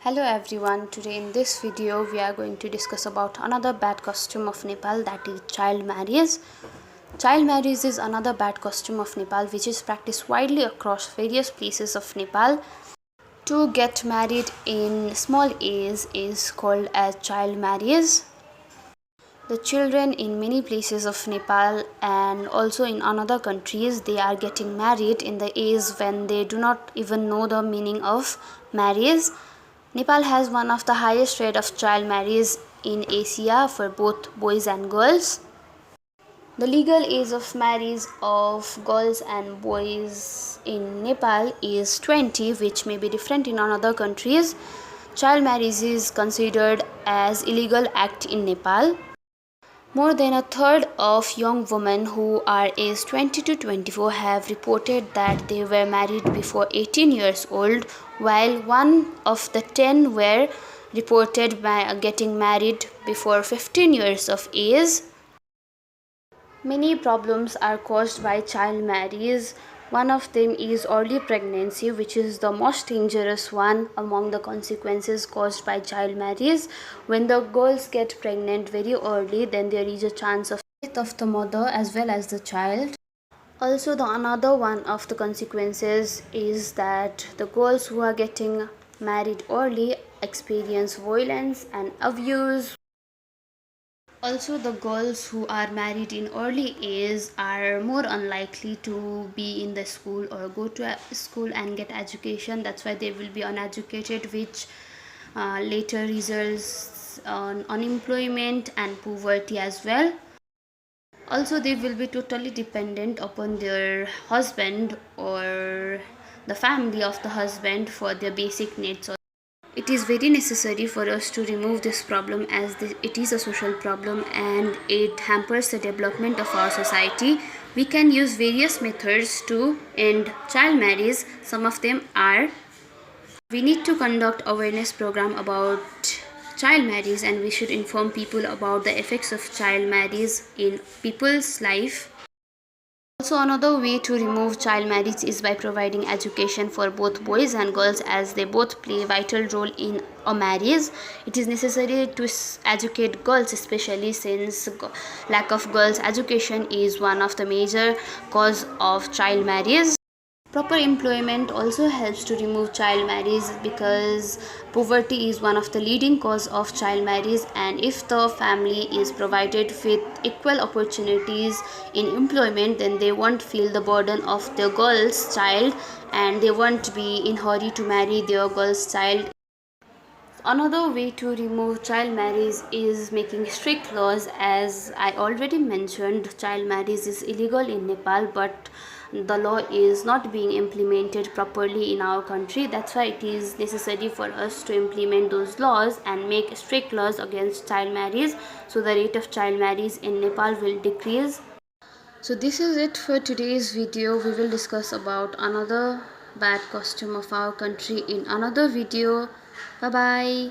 Hello everyone, today in this video we are going to discuss about another bad custom of Nepal, that is child marriage. Child marriage is another bad custom of Nepal which is practiced widely across various places of Nepal. To get married in small age is called as child marriage. The children in many places of Nepal and also in other countries, they are getting married in the age when they do not even know the meaning of marriage. Nepal has one of the highest rate of child marriage in Asia for both boys and girls. The legal age of marriage of girls and boys in Nepal is 20, which may be different in other countries. Child marriage is considered as illegal act in Nepal. More than a third of young women who are aged 20 to 24 have reported that they were married before 18 years old, while 1 of the 10 were reported getting married before 15 years of age. Many problems are caused by child marriage. One of them is early pregnancy, which is the most dangerous one among the consequences caused by child marriage. When the girls get pregnant very early, then there is a chance of death of the mother as well as the child. Also, the another one of the consequences is that the girls who are getting married early experience violence and abuse. Also, the girls who are married in early age are more unlikely to be in the school or go to a school and get education. That's why they will be uneducated, which later results on unemployment and poverty as well. Also, they will be totally dependent upon their husband or the family of the husband for their basic needs. It is very necessary for us to remove this problem, as it is a social problem and it hampers the development of our society. We can use various methods to end child marriage. Some of them are: we need to conduct awareness program about child marriage, and we should inform people about the effects of child marriage in people's life. Also, another way to remove child marriage is by providing education for both boys and girls, as they both play a vital role in a marriage. It is necessary to educate girls, especially since lack of girls' education is one of the major cause of child marriage. Proper employment also helps to remove child marriage, because poverty is one of the leading cause of child marriage, and if the family is provided with equal opportunities in employment, then they won't feel the burden of their girl's child and they won't be in hurry to marry their girl's child. Another way to remove child marriage is making strict laws. As I already mentioned, child marriage is illegal in Nepal, but the law is not being implemented properly in our country. That's why it is necessary for us to implement those laws and make strict laws against child marriage, so the rate of child marriage in Nepal will decrease. So this is it for today's video. We will discuss about another bad custom of our country in another video. Bye bye.